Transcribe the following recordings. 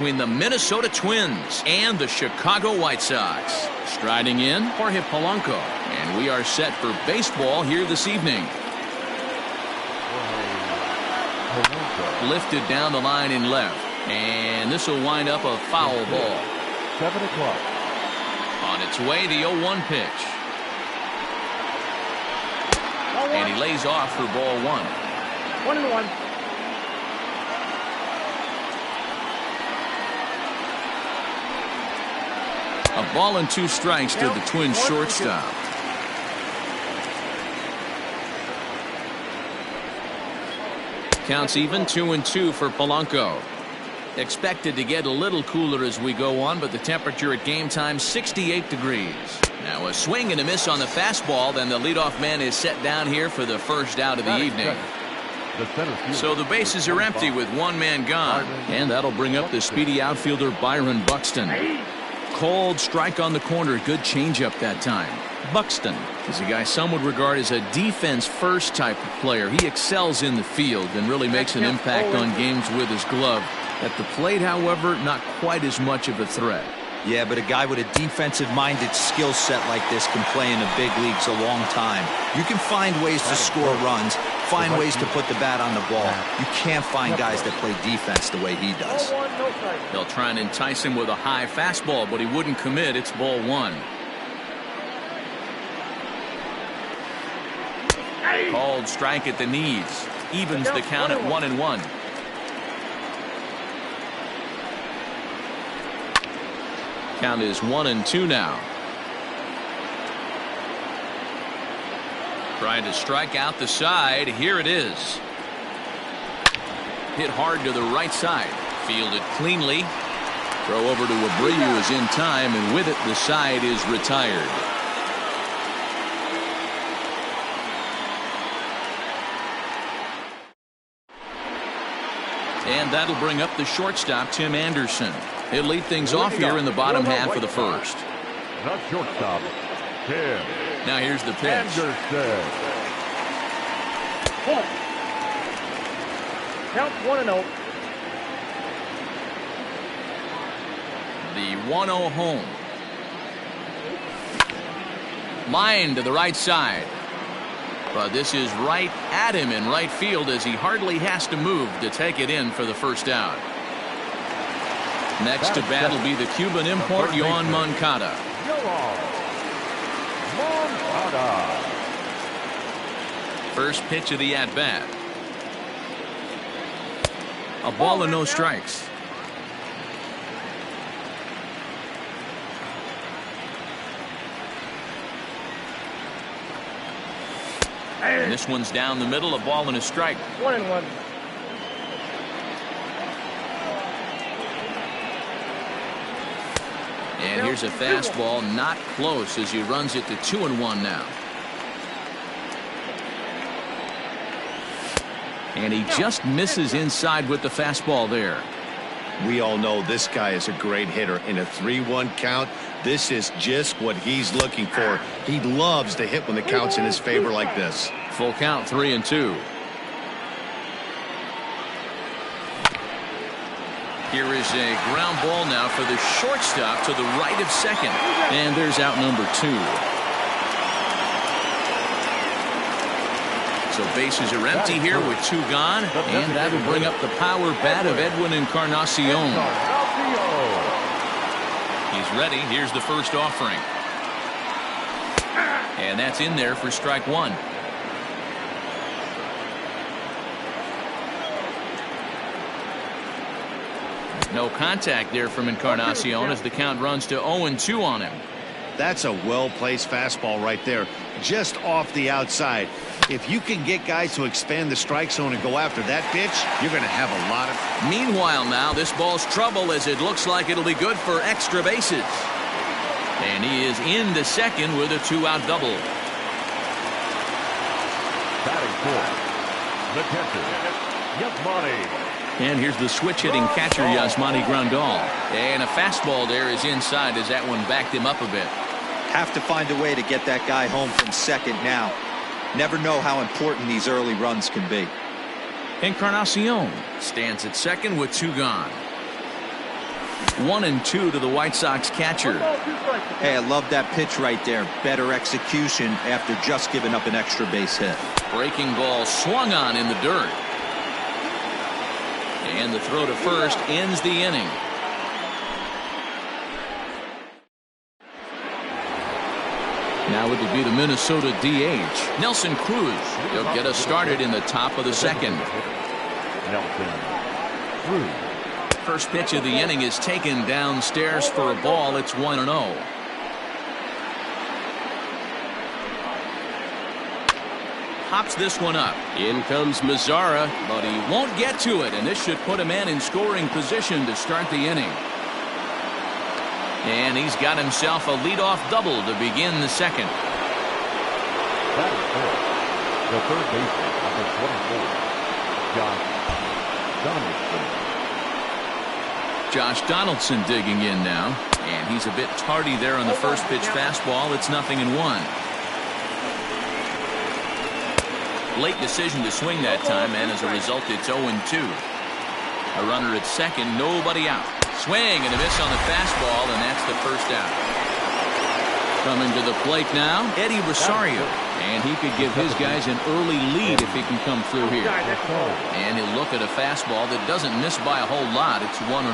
between the Minnesota Twins and the Chicago White Sox. Striding in, Jorge Polanco. And we are set for baseball here this evening. Lifted down the line in left. And this will wind up a foul ball. 7 o'clock. On its way, the 0-1 pitch. And he lays off for ball 1. 1-1. A ball and 2 strikes to the Twins shortstop. Counts even, 2-2 for Polanco. Expected to get a little cooler as we go on, but the temperature at game time 68 degrees. Now a swing and a miss on the fastball, then the leadoff man is set down here for the first out of the evening. So the bases are empty with 1 man gone, and that'll bring up the speedy outfielder Byron Buxton. Cold strike on the corner, good changeup that time. Buxton is a guy some would regard as a defense-first type of player. He excels in the field and really makes an impact on games with his glove. At the plate, however, not quite as much of a threat. Yeah, but a guy with a defensive-minded skill set like this can play in the big leagues a long time. You can find ways to score runs, find ways to put the bat on the ball. You can't find guys that play defense the way he does. They'll try and entice him with a high fastball, but he wouldn't commit. It's ball 1. Called strike at the knees. Evens the count at 1-1. Count is 1-2 now. Trying to strike out the side. Here it is. Hit hard to the right side. Fielded cleanly. Throw over to Abreu is in time, and with it the side is retired. And that'll bring up the shortstop, Tim Anderson. He'll lead things off here in the bottom half of the first. The shortstop, Tim. Now here's the pitch. Anderson. Count 1-0. The 1-0 home. Line to the right side. But this is right at him in right field as he hardly has to move to take it in for the first out. Next to bat will be the Cuban import, Yoan Moncada. First pitch of the at-bat. A ball and no strikes. And this one's down the middle, a ball and a strike. 1-1. And here's a fastball, not close as he runs it to 2-1 now. And he just misses inside with the fastball there. We all know this guy is a great hitter. In a 3-1 count, this is just what he's looking for. He loves to hit when the count's in his favor like this. Full count, 3-2. Here is a ground ball now for the shortstop to the right of second. And there's out number 2. So bases are empty here with 2 gone. And that'll bring up the power bat of Edwin Encarnacion. He's ready. Here's the first offering. And that's in there for strike 1. No contact there from Encarnacion as the count runs to 0-2 on him. That's a well-placed fastball right there, just off the outside. If you can get guys to expand the strike zone and go after that pitch, you're going to have a lot of. Meanwhile now, this ball's trouble as it looks like it'll be good for extra bases. And he is into second with a 2-out double. Batting fourth, the catcher, Yasmani. And here's the switch-hitting catcher, Yasmani Grandal. And a fastball there is inside as that one backed him up a bit. Have to find a way to get that guy home from second now. Never know how important these early runs can be. Encarnacion stands at second with 2 gone. 1-2 to the White Sox catcher. Hey, I love that pitch right there. Better execution after just giving up an extra base hit. Breaking ball swung on in the dirt. And the throw to first ends the inning. Now it'll be the Minnesota DH, Nelson Cruz. He'll get us started in the top of the second. Nelson Cruz. First pitch of the inning is taken downstairs for a ball. It's 1-0. Pops this one up. In comes Mazzara, but he won't get to it, and this should put a man in scoring position to start the inning. And he's got himself a leadoff double to begin the second. That is first. The third baseman, number 24, Josh Donaldson digging in now, and he's a bit tardy there on the first pitch fastball. It's 0-1. Late decision to swing that time, and as a result, it's 0-2. A runner at second, nobody out. Swing and a miss on the fastball, and that's the first out. Coming to the plate now, Eddie Rosario, and he could give his guys an early lead if he can come through here. And he'll look at a fastball that doesn't miss by a whole lot. It's 1-0.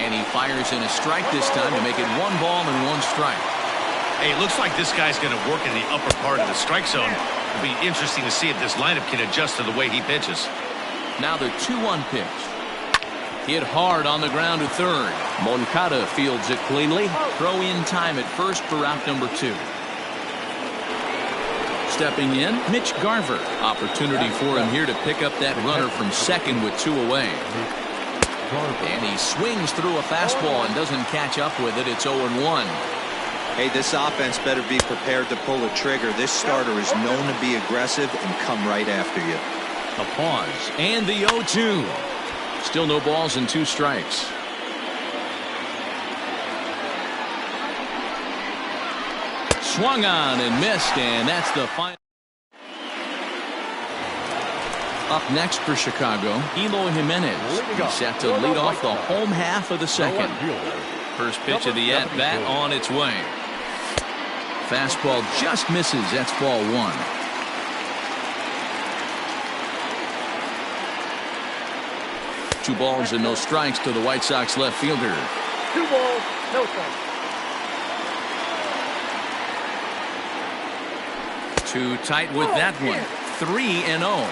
And he fires in a strike this time to make it 1 ball and 1 strike. Hey, it looks like this guy's going to work in the upper part of the strike zone. It'll be interesting to see if this lineup can adjust to the way he pitches. Now the 2-1 pitch. Hit hard on the ground to third. Moncada fields it cleanly. Throw in time at first for out number 2. Stepping in, Mitch Garver. Opportunity for him here to pick up that runner from second with 2 away. And he swings through a fastball and doesn't catch up with it. It's 0-1. Hey, this offense better be prepared to pull a trigger. This starter is known to be aggressive and come right after you. A pause and the 0-2. Still no balls and 2 strikes. Swung on and missed, and that's the final. Up next for Chicago, Eloy Jimenez. He's set to lead off the home half of the second. First pitch of the at-bat on its way. Fastball just misses. That's ball 1. Two balls and no strikes to the White Sox left fielder. 2 balls, no strikes. Too tight with that one. 3-0.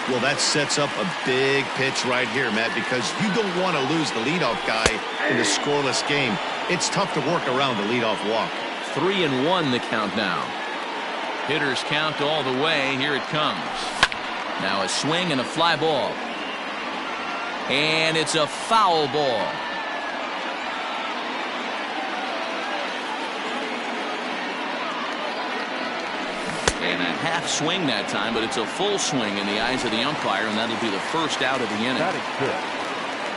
Well, that sets up a big pitch right here, Matt, because you don't want to lose the leadoff guy in a scoreless game. It's tough to work around the leadoff walk. 3-1 the count now. Hitters count all the way. Here it comes. Now a swing and a fly ball. And it's a foul ball. And a half swing that time, but it's a full swing in the eyes of the umpire, and that'll be the first out of the inning.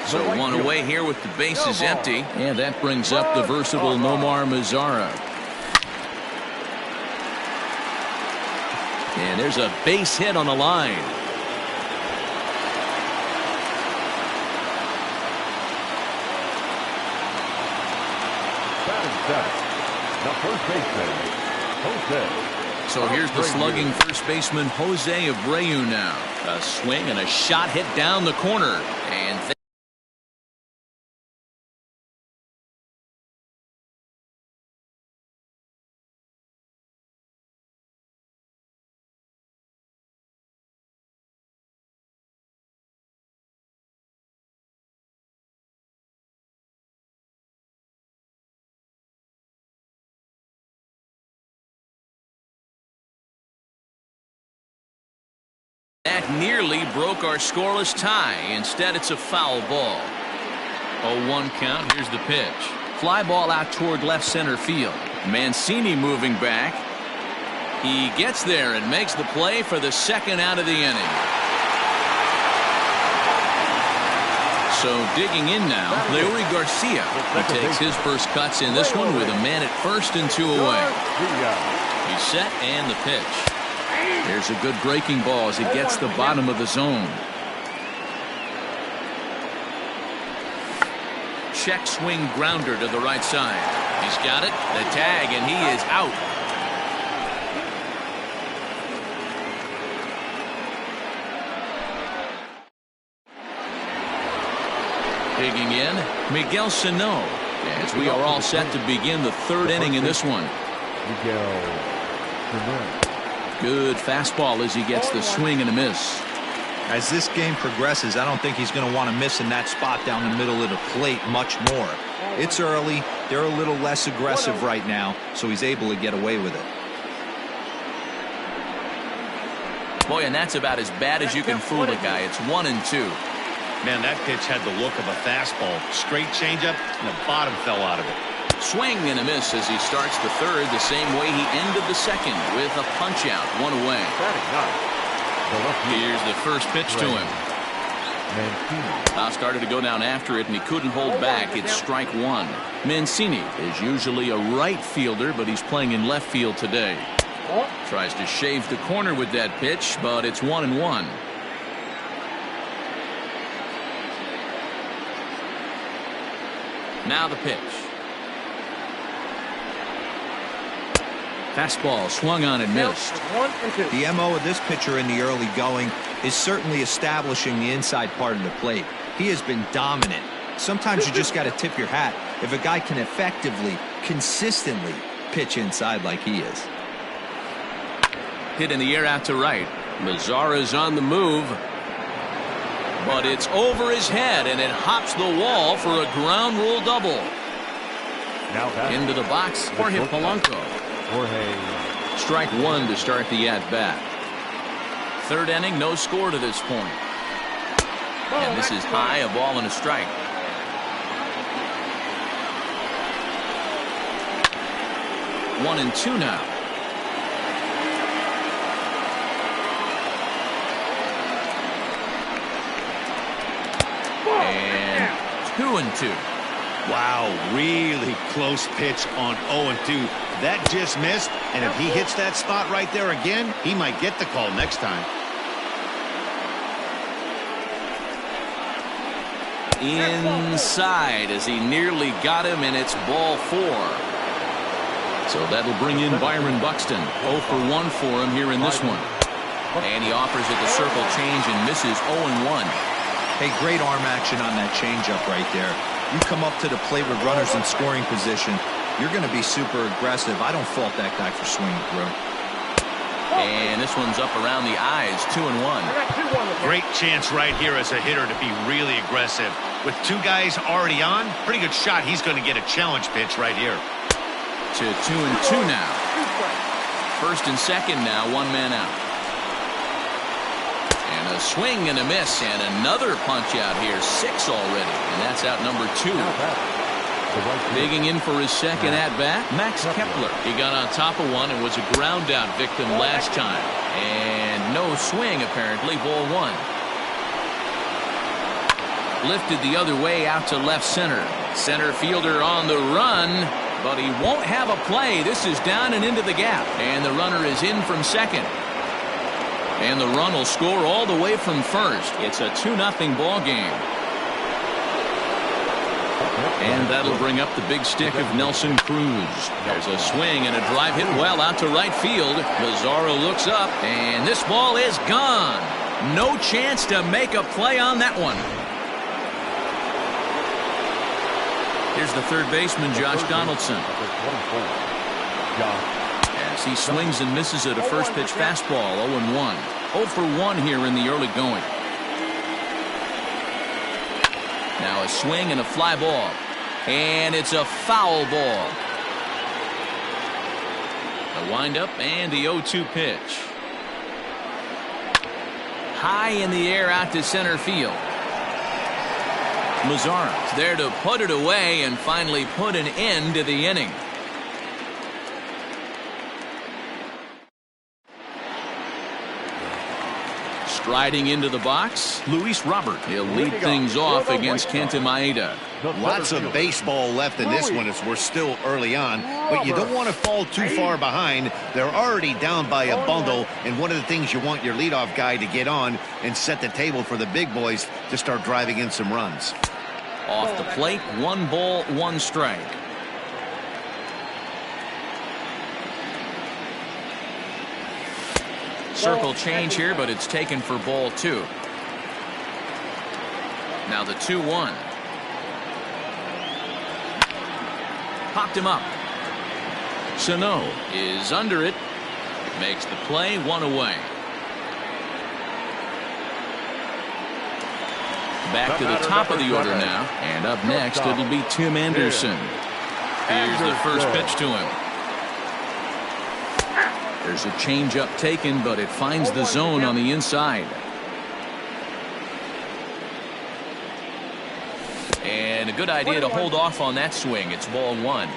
So 1 away here with the bases empty, and that brings up the versatile Nomar Mazzara. And there's a base hit on the line. The first baseman, Jose. So here's the slugging first baseman Jose Abreu now. A swing and a shot hit down the corner. And that nearly broke our scoreless tie. Instead, it's a foul ball. 0-1 count. Here's the pitch. Fly ball out toward left center field. Mancini moving back. He gets there and makes the play for the second out of the inning. So digging in now, Leury Garcia. He takes his first cuts in this one with a man at first and 2 away. He's set and the pitch. There's a good breaking ball as he gets the bottom of the zone. check swing grounder to the right side. He's got it. The tag, and he is out. Digging in, Miguel Sano, as we are all set to begin the third inning in this one. Good fastball as he gets the swing and a miss. As this game progresses, I don't think he's going to want to miss in that spot down the middle of the plate much more. It's early. They're a little less aggressive right now, so he's able to get away with it. Boy, and that's about as bad as you can fool a guy. It's 1-2. Man, that pitch had the look of a fastball. Straight changeup, and the bottom fell out of it. Swing and a miss as he starts the third the same way he ended the second with a punch out, one away. Here's the first pitch to him. Now started to go down after it, and he couldn't hold back. It's strike one. Mancini is usually a right fielder, but he's playing in left field today. Tries to shave the corner with that pitch, but it's 1-1. Now the pitch. Fastball swung on and missed. The MO of this pitcher in the early going is certainly establishing the inside part of the plate. He has been dominant. Sometimes you just got to tip your hat if a guy can effectively, consistently pitch inside like he is. Hit in the air out to right. Mazara's on the move. But it's over his head, and it hops the wall for a ground rule double. Into the box, Jorge Polanco. Strike one to start the at-bat. Third inning, no score to this point. And this is high, a ball and a strike. One and two now. And 2-2. Wow, really close pitch on 0-2. That just missed, and if he hits that spot right there again, he might get the call next time. Inside as he nearly got him, and it's ball four. So that'll bring in Byron Buxton. 0 for 1 for him here in this one. And he offers it the circle change and misses 0-1. Hey, great arm action on that changeup right there. You come up to the plate with runners in scoring position, you're going to be super aggressive. I don't fault that guy for swinging through. And this one's up around the eyes, 2-1. Great chance right here as a hitter to be really aggressive. With two guys already on, pretty good shot. He's going to get a challenge pitch right here. To 2-2 now. First and second now, one man out. And a swing and a miss, and another punch out here, 6 already, and that's out number 2. Digging in for his second at-bat, Max Kepler. He got on top of one and was a ground-out victim last time. And no swing, apparently, ball one. Lifted the other way out to left center. Center fielder on the run, but he won't have a play. This is down and into the gap, and the runner is in from second. And the run will score all the way from first. It's a 2-0 ball game. And that'll bring up the big stick of Nelson Cruz. There's a swing and a drive hit well out to right field. Mazara looks up, and this ball is gone. No chance to make a play on that one. Here's the third baseman, Josh Donaldson. As he swings and misses at a first pitch fastball, 0-1. 0 for 1 here in the early going. Now a swing and a fly ball. And it's a foul ball. The windup and the 0-2 pitch. High in the air out to center field. Mazara's there to put it away and finally put an end to the inning. Striding into the box, Luis Robert. He'll lead things off against Kenta Maeda. Lots of baseball left in this one as we're still early on, but you don't want to fall too far behind. They're already down by a bundle, and one of the things you want your leadoff guy to get on and set the table for the big boys to start driving in some runs. Off the plate, 1 ball, 1 strike. Circle change here, but it's taken for ball 2. Now the 2-1. Popped him up. Sano is under it. Makes the play, 1 away. Back to the top of the order now. And up next, it'll be Tim Anderson. Here's the first pitch to him. There's a changeup taken, but it finds the zone on the inside. And a good idea to hold off on that swing. It's ball 1.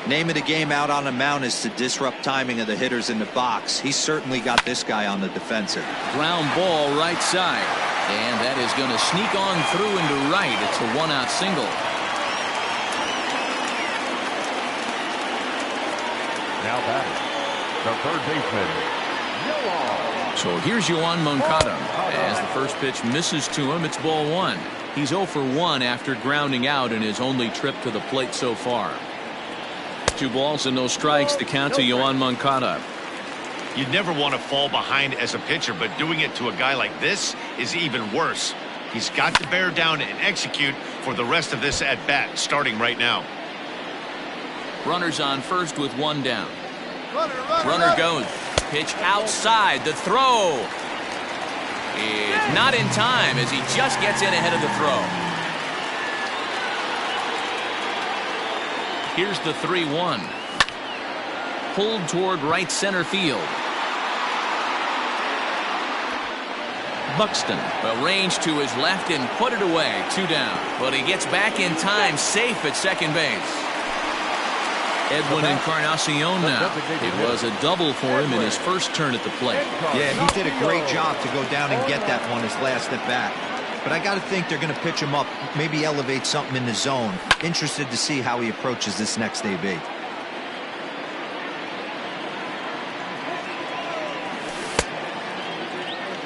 Name of the game out on the mound is to disrupt timing of the hitters in the box. He's certainly got this guy on the defensive. Ground ball right side. And that is going to sneak on through into right. It's a 1-out single. Now batting, the third baseman, Joehl. So here's Yoan Moncada. As the first pitch misses to him, it's ball 1. He's 0 for 1 after grounding out in his only trip to the plate so far. 2 balls and no strikes. The count to Yoan Moncada. You'd never want to fall behind as a pitcher, but doing it to a guy like this is even worse. He's got to bear down and execute for the rest of this at bat, starting right now. Runners on first with 1 down. Runner goes. Pitch outside. The throw is not in time as he just gets in ahead of the throw. Here's the 3-1. Pulled toward right center field. Buxton arranged to his left and put it away. 2 down. But he gets back in time, safe at second base. Edwin Encarnacion now. It was a double for him in his first turn at the plate. Yeah, he did a great job to go down and get that one his last at bat. But I got to think they're going to pitch him up, maybe elevate something in the zone. Interested to see how he approaches this next AB.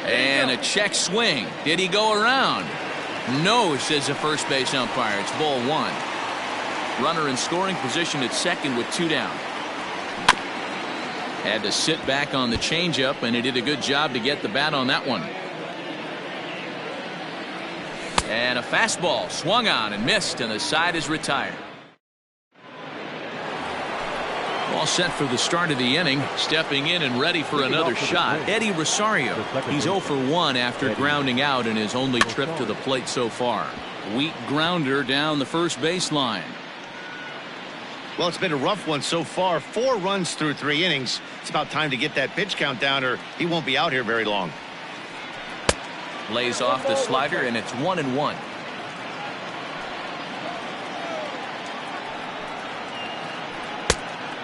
And a check swing. Did he go around? No, says the first base umpire. It's ball 1. Runner in scoring position at second with 2 down. Had to sit back on the changeup, and he did a good job to get the bat on that one. And a fastball swung on and missed, and the side is retired. All set for the start of the inning. Stepping in and ready for another shot, Eddie Rosario. He's 0 for 1 after grounding out in his only trip to the plate so far. Weak grounder down the first baseline. Well, it's been a rough one so far. 4 runs through 3 innings. It's about time to get that pitch count down, or he won't be out here very long. Lays off the slider, and it's 1-1.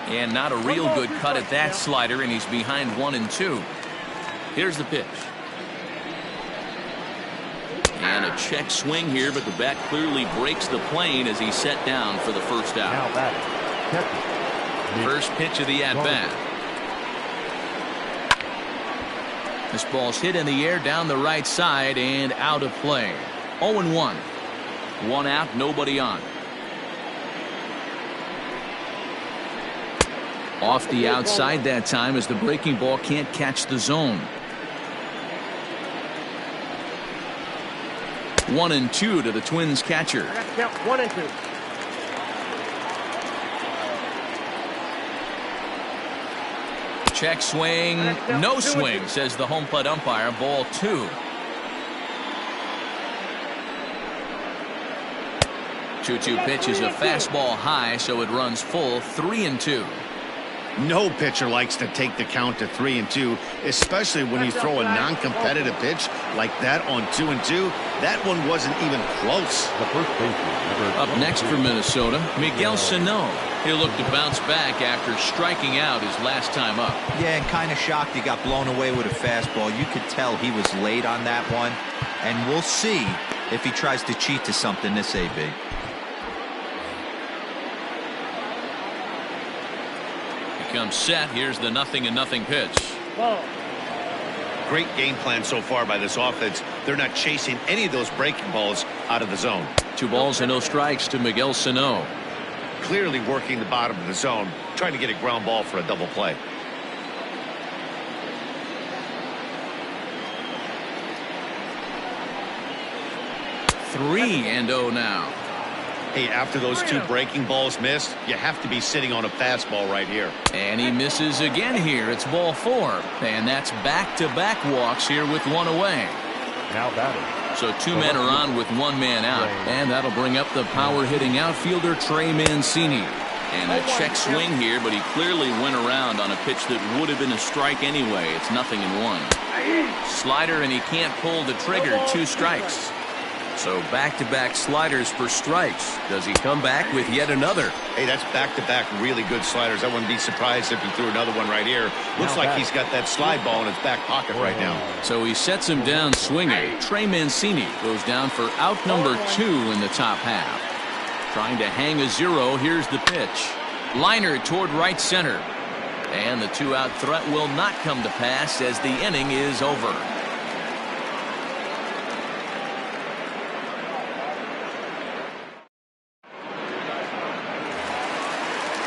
And not a real good cut at that slider, and he's behind 1-2. Here's the pitch. And a check swing here, but the bat clearly breaks the plane as he's set down for the first out. Now batting, First pitch of the at-bat. This ball's hit in the air down the right side and out of play. 0-1. 1 out, nobody on. Off the outside that time as the breaking ball can't catch the zone. 1-2 to the Twins catcher. Count 1-2. Check swing, no swing, says the home plate umpire. Ball 2. 2-2 pitch is a fastball high, so it runs full. 3-2. No pitcher likes to take the count to 3-2, especially when you throw a non-competitive pitch like that on 2-2. That one wasn't even close. the first baseman, Up next for Minnesota, Miguel Sano. He'll look to bounce back after striking out his last time up. Yeah, and kind of shocked he got blown away with a fastball. You could tell he was late on that one. And we'll see if he tries to cheat to something this AB. Comes set. Here's the 0-0 pitch. Ball. Great game plan so far by this offense. They're not chasing any of those breaking balls out of the zone. 2 balls and no strikes to Miguel Sano. Clearly working the bottom of the zone, trying to get a ground ball for a double play. Three and 0 now. Hey, after those 2 breaking balls missed, you have to be sitting on a fastball right here. And he misses again here. It's ball 4. And that's back-to-back walks here with 1 away. Now batting. So 2 men are on with 1 man out. And that'll bring up the power-hitting outfielder, Trey Mancini. And a check swing here, but he clearly went around on a pitch that would have been a strike anyway. It's 0-1. Slider, and he can't pull the trigger. 2 strikes. So back-to-back sliders for strikes. Does he come back with yet another? Hey, that's back-to-back really good sliders. I wouldn't be surprised if he threw another one right here. Looks like he's got that slide ball in his back pocket right now. So he sets him down swinging. Trey Mancini goes down for out number 2 in the top half. Trying to hang a 0. Here's the pitch. Liner toward right center. And the 2-out threat will not come to pass as the inning is over.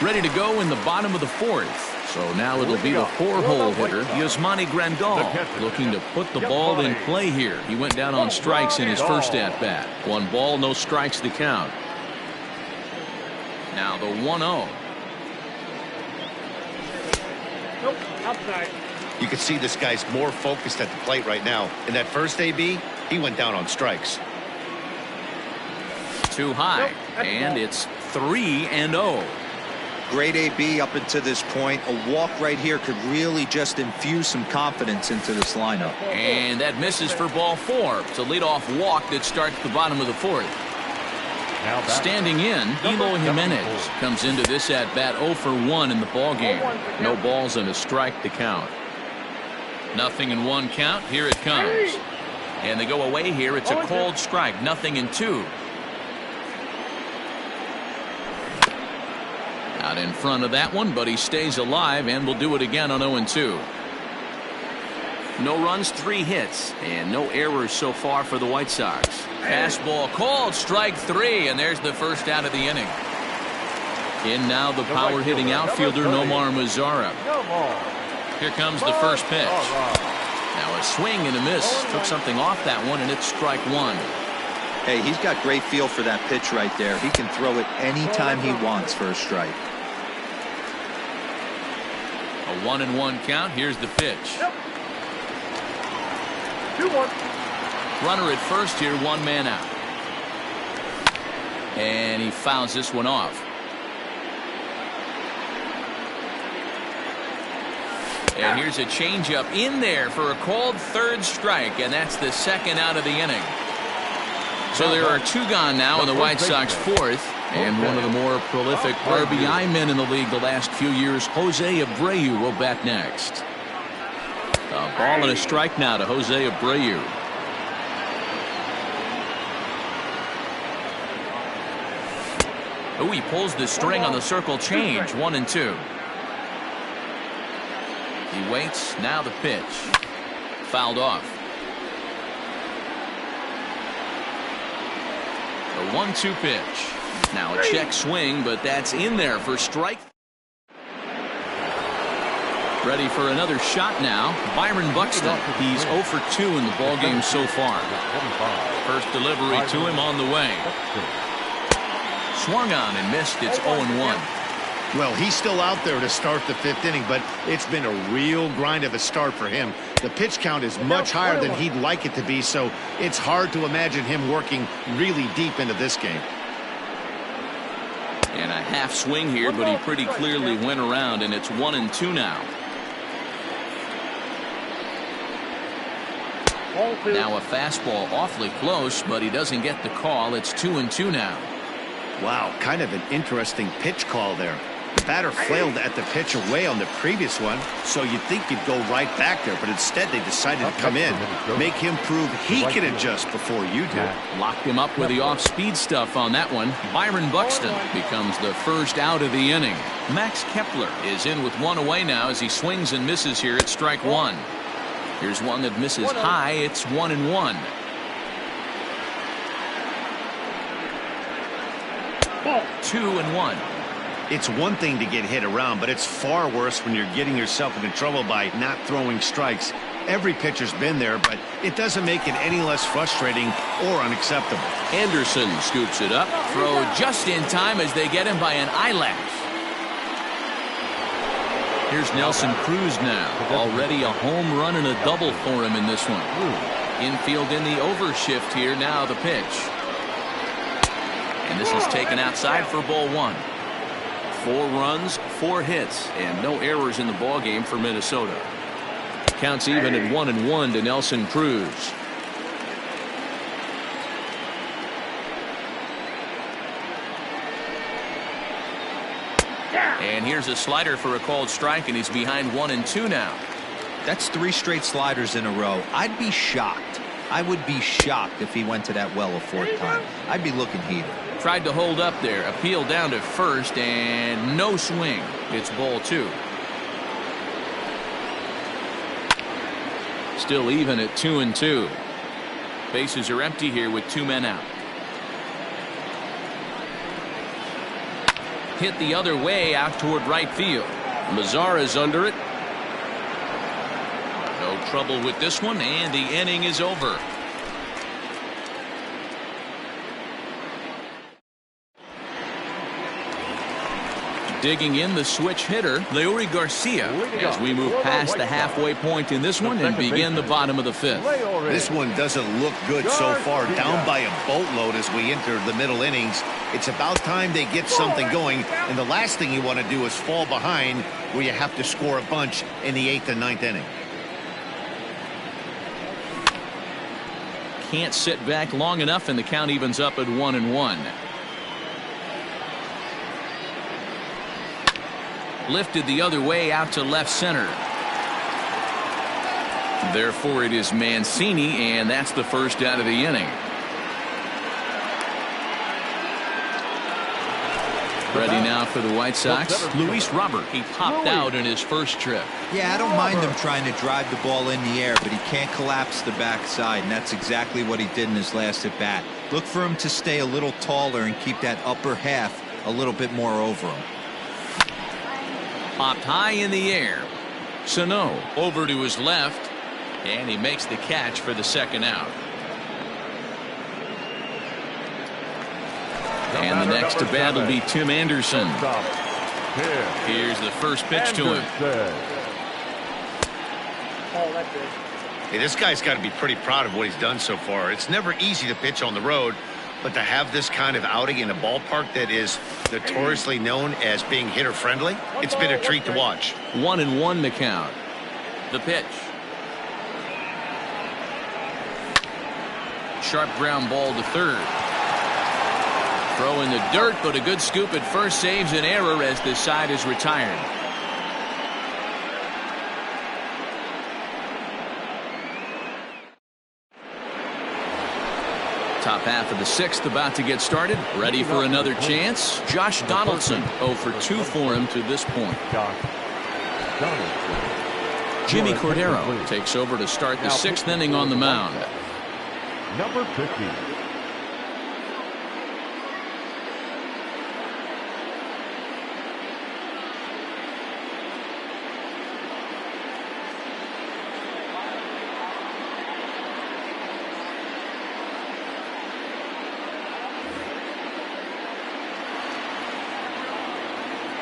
Ready to go in the bottom of the 4th. So now it'll be the 4-hole hitter, Yasmani Grandal, looking to put the ball in play here. He went down on strikes in his first at-bat. 1 ball, no strikes to count. Now the 1-0. Nope, outside. You can see this guy's more focused at the plate right now. In that first AB, he went down on strikes. Too high, and it's 3-0. Great AB up until this point. A walk right here could really just infuse some confidence into this lineup. And that misses for ball 4. It's a leadoff walk that starts the bottom of the 4th. Standing in, Eloy Jimenez comes into this at-bat 0 for 1 in the ballgame. No balls and a strike to count. 0-1 count. Here it comes. And they go away here. It's a called strike. 0-2. Out in front of that one, but he stays alive and will do it again on 0-2. No runs, 3 hits, and no errors so far for the White Sox. Fastball called, strike 3, and there's the first out of the inning. In now the power-hitting outfielder, Nomar Mazara. Here comes the first pitch. Now a swing and a miss. Took something off that one, and it's strike 1. Hey, he's got great feel for that pitch right there. He can throw it anytime he wants for a strike. A 1-1 count. Here's the pitch. 2-1. Runner at first here, 1 man out. And he fouls this one off. And here's a changeup in there for a called 3rd strike, and that's the 2nd out of the inning. So there are 2 gone now in the White Sox 4th, and one of the more prolific RBI men in the league the last few years, Jose Abreu, will bat next. A ball and a strike now to Jose Abreu. Oh, he pulls the string on the circle change. 1-2. He waits. Now the pitch. Fouled off. A 1-2 pitch. Now a check swing, but that's in there for strike. Ready for another shot now. Byron Buxton. He's 0 for 2 in the ballgame so far. First delivery to him on the way. Swung on and missed. It's 0-1. Well, he's still out there to start the 5th inning, but it's been a real grind of a start for him. The pitch count is much higher than he'd like it to be, so it's hard to imagine him working really deep into this game. And a half swing here, but he pretty clearly went around, and it's 1-2 now. Now a fastball awfully close, but he doesn't get the call. It's 2-2 now. Wow, kind of an interesting pitch call there. The batter flailed at the pitch away on the previous one, so you'd think he'd go right back there, but instead they decided to come in, make him prove he can adjust before you do. Locked him up with the off-speed stuff on that one. Byron Buxton becomes the first out of the inning. Max Kepler is in with 1 away now as he swings and misses here at strike 1. Here's one that misses high. It's 1-1. Ball. 2-1. It's one thing to get hit around, but it's far worse when you're getting yourself into trouble by not throwing strikes. Every pitcher's been there, but it doesn't make it any less frustrating or unacceptable. Anderson scoops it up. Throw just in time as they get him by an eyelash. Here's Nelson Cruz now. Already a home run and a double for him in this one. Infield in the overshift here. Now the pitch. And this is taken outside for ball 1. 4 runs, 4 hits, and no errors in the ballgame for Minnesota. Counts even at 1-1 to Nelson Cruz. And here's a slider for a called strike, and he's behind 1-2 now. That's 3 straight sliders in a row. I'd be shocked. I would be shocked if he went to that well a 4th time. I'd be looking heated. Tried to hold up there. Appeal down to first, and no swing. It's ball 2. Still even at 2-2. Bases are empty here with 2 men out. Hit the other way out toward right field. Mazara's under it. No trouble with this one, and the inning is over. Digging in the switch hitter, Leury Garcia, as we move past the halfway point in this one and begin the bottom of the 5th. This one doesn't look good so far. Down by a boatload as we enter the middle innings. It's about time they get something going, and the last thing you want to do is fall behind where you have to score a bunch in the 8th and 9th inning. Can't sit back long enough, and the count evens up at 1-1. Lifted the other way out to left center. Therefore it is Mancini, and that's the first out of the inning. Ready now for the White Sox, Luis Robert. He popped out in his first trip. Yeah, I don't mind him trying to drive the ball in the air, but he can't collapse the backside, and that's exactly what he did in his last at bat. Look for him to stay a little taller and keep that upper half a little bit more over him. Popped high in the air. Sano over to his left, and he makes the catch for the second out. And the next to bat will be Tim Anderson. Here's the first pitch to him. Oh, that's it. Hey, this guy's got to be pretty proud of what he's done so far. It's never easy to pitch on the road, but to have this kind of outing in a ballpark that is notoriously known as being hitter-friendly, it's been a treat to watch. 1-1 to count. The pitch. Sharp ground ball to third. Throw in the dirt, but a good scoop at first saves an error as this side is retired. Top half of the 6th about to get started. Ready for another chance. Josh Donaldson 0 for 2 for him to this point. Jimmy Cordero takes over to start the 6th inning on the mound. Number 50.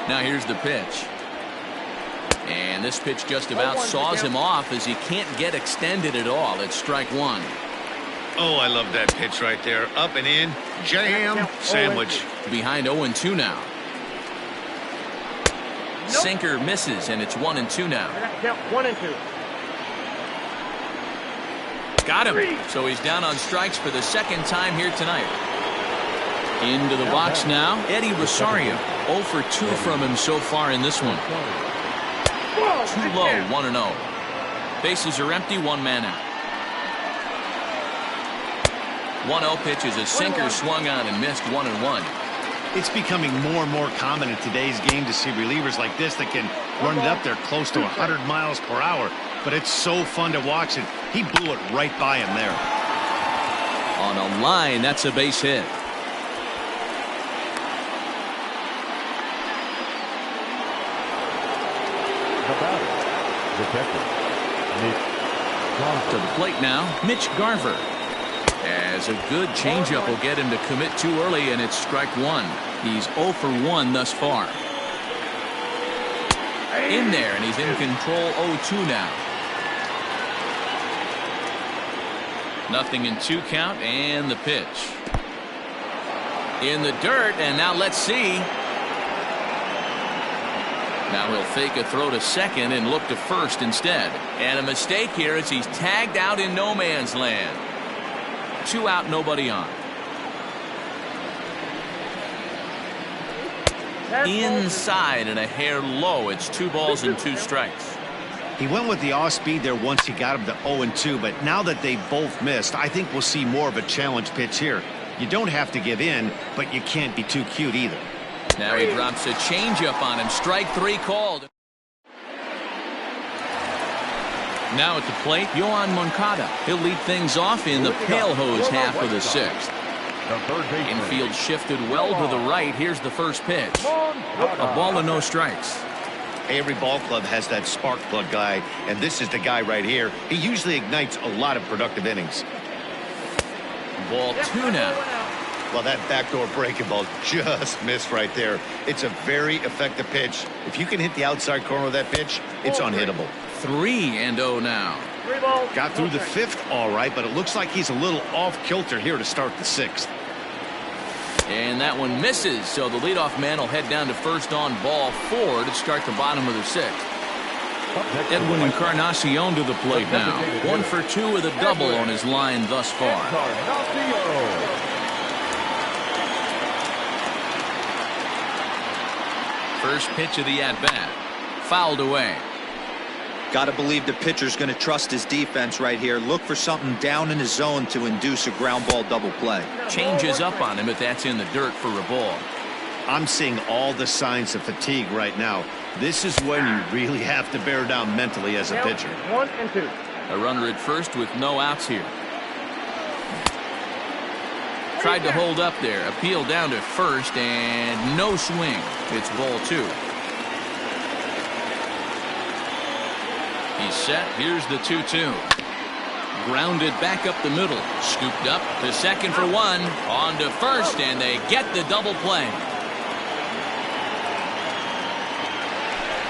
Now here's the pitch. And this pitch just about saws him off as he can't get extended at all. It's strike 1. Oh, I love that pitch right there. Up and in. Jam. Sandwich. Behind 0-2 now. Sinker misses, and it's 1-2 now. Count 1-2. Got him. So he's down on strikes for the second time here tonight. Into the box now, Eddie Rosario. 0 for 2 from him so far in this one. Too low, 1-0. Bases are empty, 1 man out. 1-0 pitch is a sinker swung on and missed 1-1. It's becoming more and more common in today's game to see relievers like this that can run it up there close to 100 miles per hour. But it's so fun to watch it. He blew it right by him there. On a line, that's a base hit. The batter, the catcher, Mitch Garver. To the plate now, Mitch Garver. As a good changeup will get him to commit too early, and it's strike one. He's 0 for 1 thus far. In there, and he's in control 0-2 now. Nothing in 2 count, and the pitch. In the dirt, and now let's see. Now he'll fake a throw to second and look to first instead. And a mistake here as he's tagged out in no man's land. 2 out, nobody on. Inside and a hair low. It's 2 balls and 2 strikes. He went with the off speed there once he got him to 0-2, but now that they both missed, I think we'll see more of a challenge pitch here. You don't have to give in, but you can't be too cute either. Now he drops a changeup on him. Strike 3 called. Now at the plate, Joehl98. He'll lead things off in the pale hose half of the 6th. Infield shifted well to the right. Here's the first pitch. A ball and no strikes. Every ball club has that spark plug guy, and this is the guy right here. He usually ignites a lot of productive innings. Ball 2 now. Well, that backdoor breaking ball just missed right there. It's a very effective pitch. If you can hit the outside corner of that pitch, it's unhittable. 3-0 now. Got through the 5th all right, but it looks like he's a little off kilter here to start the 6th. And that one misses, so the leadoff man will head down to first on ball 4 to start the bottom of the 6th. Edwin Encarnacion to the plate now. 1 for 2 with a double on his line thus far. First pitch of the at-bat. Fouled away. Got to believe the pitcher's going to trust his defense right here. Look for something down in his zone to induce a ground ball double play. Changes up on him, but that's in the dirt for a ball. I'm seeing all the signs of fatigue right now. This is when you really have to bear down mentally as a pitcher. 1-2. A runner at first with no outs here. Tried to hold up there. Appeal down to first, and no swing. It's ball 2. He's set. Here's the 2-2. Grounded back up the middle. Scooped up to second for 1. On to first, and they get the double play.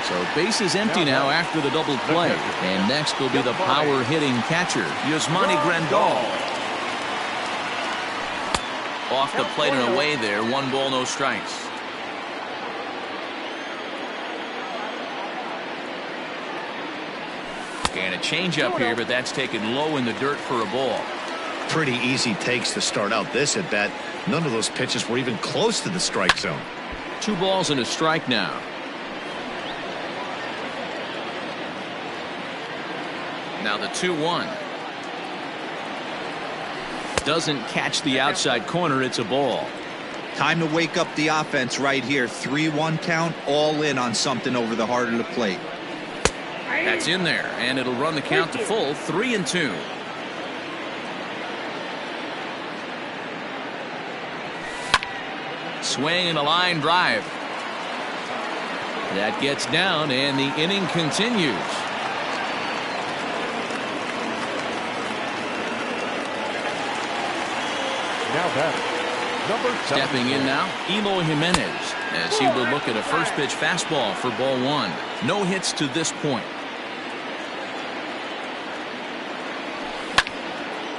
So base is empty now after the double play. And next will be the power hitting catcher, Yasmani Grandal. Off the plate and away there. 1 ball, no strikes. And a changeup here, but that's taken low in the dirt for a ball. Pretty easy takes to start out this at bat. None of those pitches were even close to the strike zone. 2 balls and a strike now. Now the 2-1. Doesn't catch the outside corner. It's a ball. Time to wake up the offense right here. 3-1 count, all in on something over the heart of the plate. That's in there, and it'll run the count to full. 3-2. Swing and a line drive. That gets down, and the inning continues. Now batting, number 7. Stepping in now, Eloy Jimenez, as he will look at a first pitch fastball for ball 1. No hits to this point.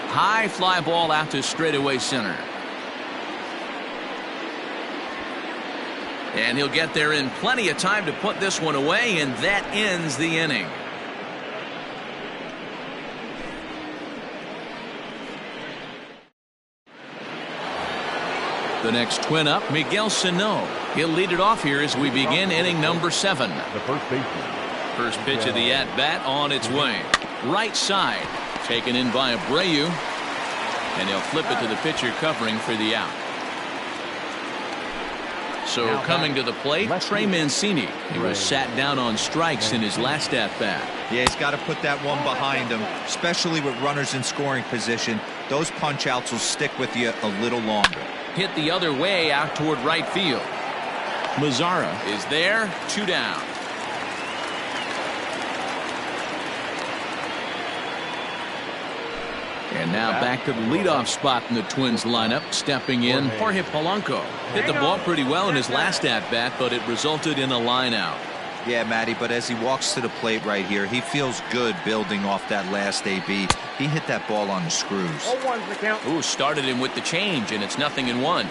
High fly ball out to straightaway center. And he'll get there in plenty of time to put this one away, and that ends the inning. The next twin up, Miguel Sano. He'll lead it off here as we begin inning number 7. The first baseman. First pitch of the at-bat on its way. Right side. Taken in by Abreu. And he'll flip it to the pitcher covering for the out. So coming to the plate, Trey Mancini. He was sat down on strikes in his last at-bat. Yeah, he's got to put that one behind him, especially with runners in scoring position. Those punch-outs will stick with you a little longer. Hit the other way out toward right field. Mazzara is there. 2 down. And now back to the leadoff spot in the Twins lineup. Stepping in, Jorge Polanco. Hit the ball pretty well in his last at-bat, but it resulted in a line out. Yeah, Matty, but as he walks to the plate right here, he feels good building off that last AB. He hit that ball on the screws. 0-1's the count. Ooh, started him with the change, and it's 0-1.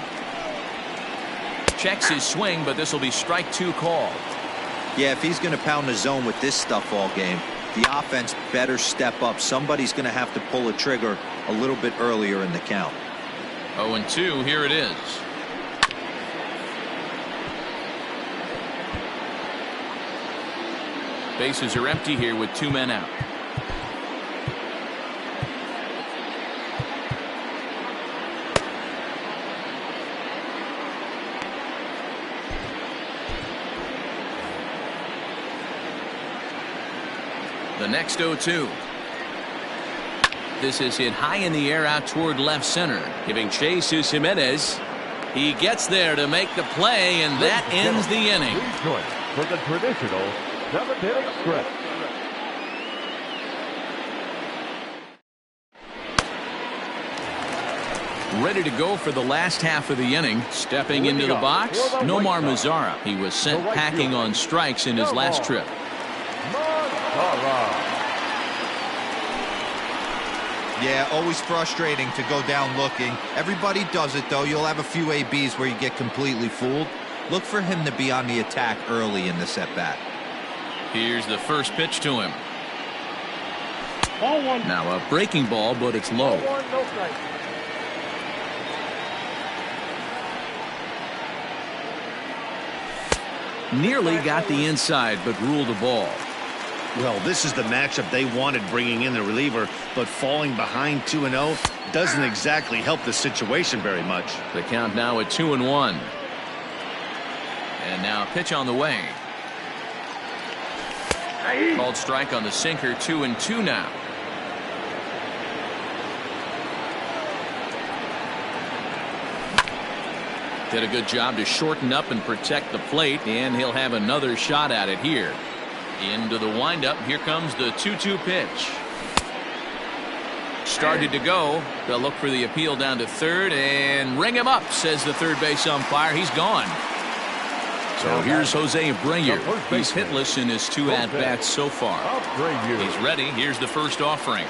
Checks his swing, but this will be strike 2 call. Yeah, if he's going to pound the zone with this stuff all game, the offense better step up. Somebody's going to have to pull a trigger a little bit earlier in the count. 0-2, here it is. Bases are empty here with 2 men out. The next 0-2. This is hit high in the air out toward left center, giving chase to Jimenez. He gets there to make the play, and that ends the inning. For the traditional 7th-inning stretch. Ready to go for the last half of the inning. Stepping into the box, Nomar Mazara. He was sent packing on strikes in his last trip. Yeah, always frustrating to go down looking. Everybody does it, though. You'll have a few ABs where you get completely fooled. Look for him to be on the attack early in this at-bat. Here's the first pitch to him. Ball 1. Now a breaking ball, but it's low. 1, no strike. Nearly got the inside, but ruled the ball. Well, this is the matchup they wanted, bringing in the reliever, but falling behind 2-0 doesn't exactly help the situation very much. The count now at 2-1. And now a pitch on the way. Called strike on the sinker. 2-2 now. Did a good job to shorten up and protect the plate, and he'll have another shot at it here. Into the windup. Here comes the 2-2 pitch. Started to go. They'll look for the appeal down to third and ring him up, says the third base umpire. He's gone. So here's Jose Abreu. He's hitless in his 2 at-bats so far. He's ready. Here's the first offering.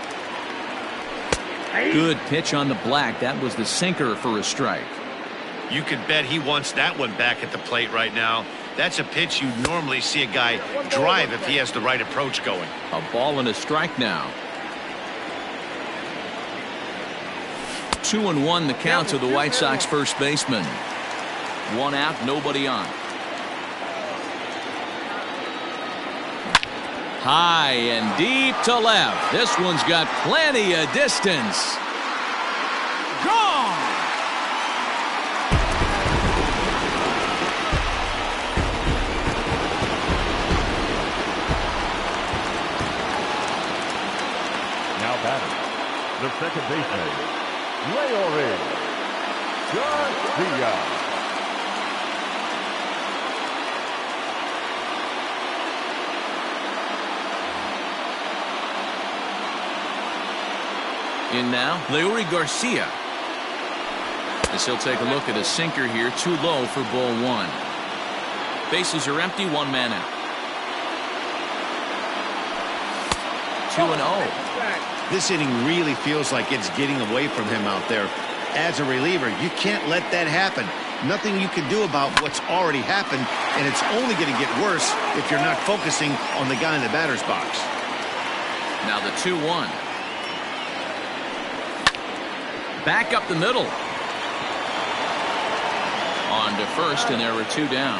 Good pitch on the black. That was the sinker for a strike. You could bet he wants that one back at the plate right now. That's a pitch you normally see a guy drive if he has the right approach going. A ball and a strike now. 2-1 the count to the White Sox first baseman. 1 out, nobody on. High and deep to left. This one's got plenty of distance. Gone! Now batting, the second baseman, Joehl98. In now, Leury Garcia. As he'll take a look at a sinker here, too low for ball 1. Bases are empty, 1 man out. 2-0. This inning really feels like it's getting away from him out there. As a reliever, you can't let that happen. Nothing you can do about what's already happened, and it's only going to get worse if you're not focusing on the guy in the batter's box. Now the 2-1. Back up the middle. On to first, and there were 2 down.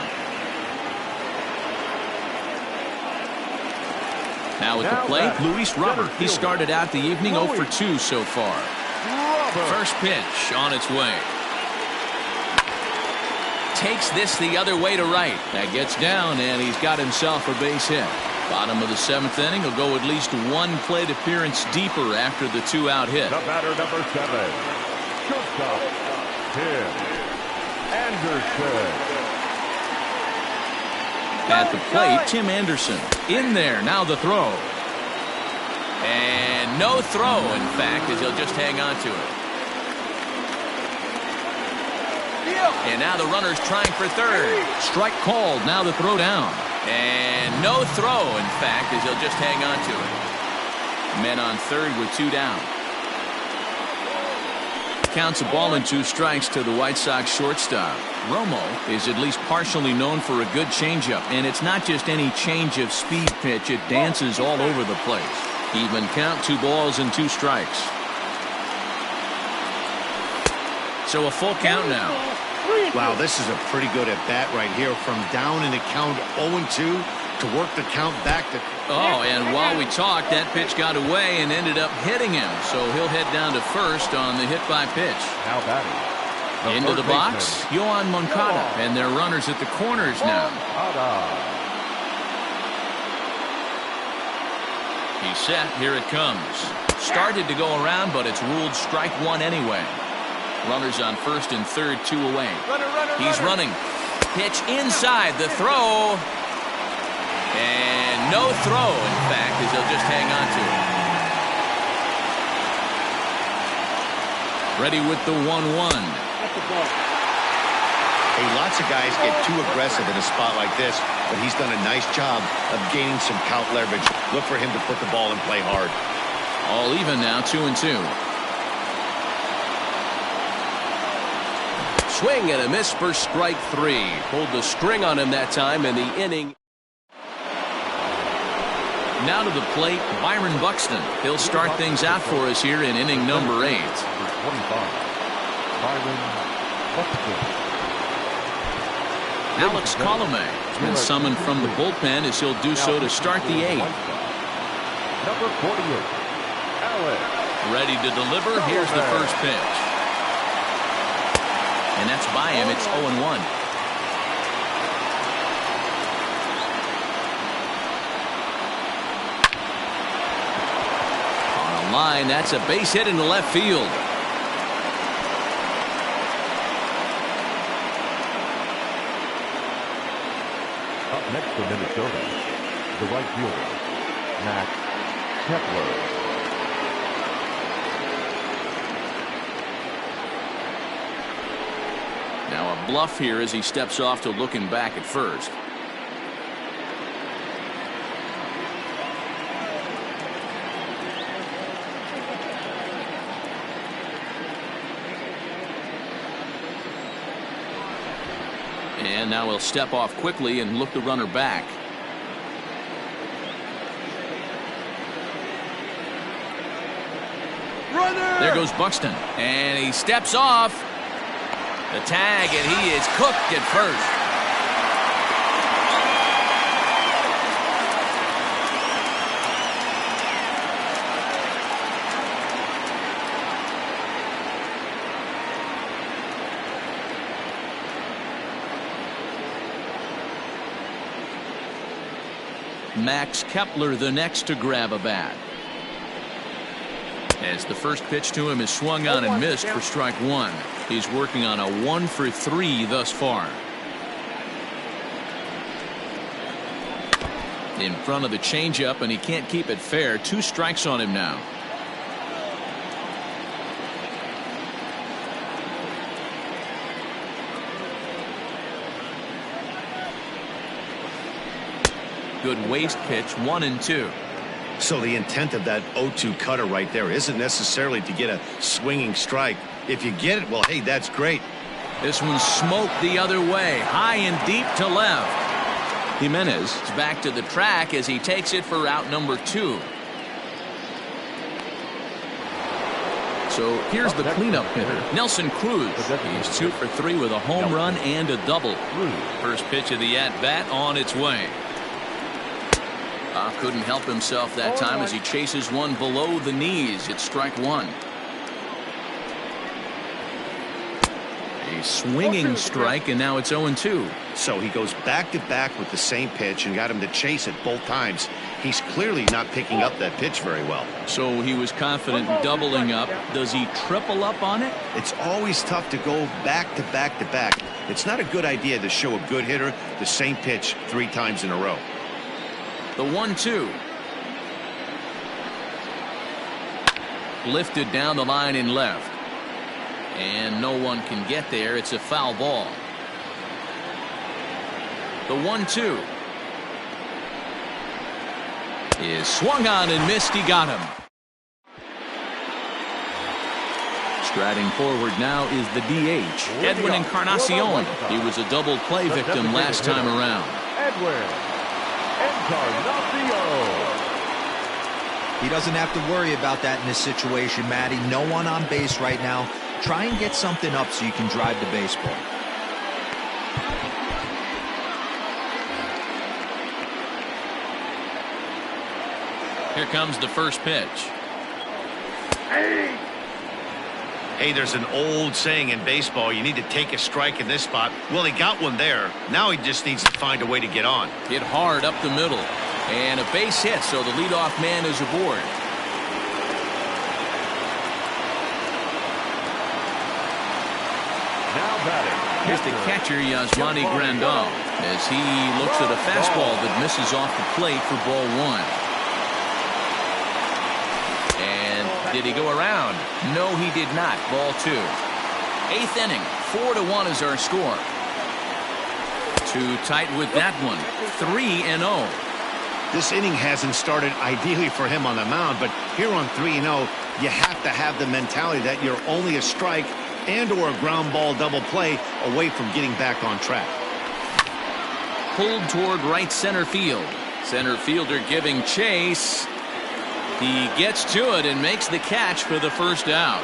Now at the plate, Luis Robert. He started out the evening 0 for 2 so far. First pitch on its way. Takes this the other way to right. That gets down, and he's got himself a base hit. Bottom of the 7th inning. He'll go at least 1 plate appearance deeper after the 2-out hit. The batter, number 7, shortstop, Tim Anderson. At the plate, Tim Anderson. In there, now the throw. And no throw, in fact, as he'll just hang on to it. And now the runner's trying for third. Strike called. Now the throw down. And no throw, in fact, as he'll just hang on to it. Men on third with 2 down. Counts a ball and 2 strikes to the White Sox shortstop. Romo is at least partially known for a good changeup, and it's not just any change of speed pitch. It dances all over the place. Even count, 2 balls and 2 strikes. So a full count now. Wow, this is a pretty good at bat right here. From down in the count 0-2 to work the count back to... Oh, and while we talked, that pitch got away and ended up hitting him. So he'll head down to first on the hit by pitch. Now batting. Into the box, Joehl98, and their runners at the corners now. He's set. Here it comes. Started to go around, but it's ruled strike 1 anyway. Runners on first and third, 2 away. He's running. Pitch inside. The throw. And no throw, in fact, as he'll just hang on to it. Ready with the 1-1. Hey, lots of guys get too aggressive in a spot like this, but he's done a nice job of gaining some count leverage. Look for him to put the ball and play hard. All even now, 2-2. Swing and a miss for strike 3. Pulled the string on him that time in the inning. Now to the plate, Byron Buxton. He'll start things out for us here in inning number 8. Number 25, Byron Buxton. Alex Colomé has been summoned from the bullpen as he'll do so to start the 8th. Number 48, Alex. Ready to deliver. Here's the first pitch. And that's by him. It's 0-1. On a line, that's a base hit into left field. Up next for Minnesota, the right fielder, Max Kepler. Now a bluff here as he steps off to looking back at first. And now he'll step off quickly and look the runner back. Runner! There goes Buxton. And he steps off. The tag, and he is cooked at first. Max Kepler the next to grab a bat. As the first pitch to him is swung on and missed for strike 1. He's working on a 1 for 3 thus far. In front of the changeup, and he can't keep it fair. 2 strikes on him now. Good waist pitch, 1-2. So the intent of that 0-2 cutter right there isn't necessarily to get a swinging strike. If you get it, well, hey, that's great. This one smoked the other way, high and deep to left. Jimenez is back to the track as he takes it for out number 2. So here's the cleanup hitter, Nelson Cruz. He's 2 for 3 with a home run and a double. First pitch of the at-bat on its way. Couldn't help himself that time as he chases one below the knees. It's strike 1. A swinging strike, and now it's 0-2. So he goes back-to-back with the same pitch and got him to chase it both times. He's clearly not picking up that pitch very well. So he was confident doubling up. Does he triple up on it? It's always tough to go back-to-back-to-back. It's not a good idea to show a good hitter the same pitch 3 times in a row. The 1-2. lifted down the line and left. And no one can get there. It's a foul ball. The 1-2 is swung on and missed. He got him. Striding forward now is the DH, Edwin Encarnacion. He was a double play victim last time around. Edwin Encarnacion. He doesn't have to worry about that in this situation, Matty. No one on base right now. Try and get something up so you can drive the baseball. Here comes the first pitch. Hey, there's an old saying in baseball, you need to take a strike in this spot. Well, he got one there. Now he just needs to find a way to get on. Hit hard up the middle. And a base hit, so the leadoff man is aboard. Now batting. Here's the catcher, Yasmani Grandal, as he looks at a fastball that misses off the plate for ball 1. And did he go around? No, he did not. Ball 2. 8th inning, 4-1 is our score. Too tight with that one. 3-0. This inning hasn't started ideally for him on the mound, but here on 3-0, you have to have the mentality that you're only a strike and or a ground ball double play away from getting back on track. Pulled toward right center field. Center fielder giving chase. He gets to it and makes the catch for the first out.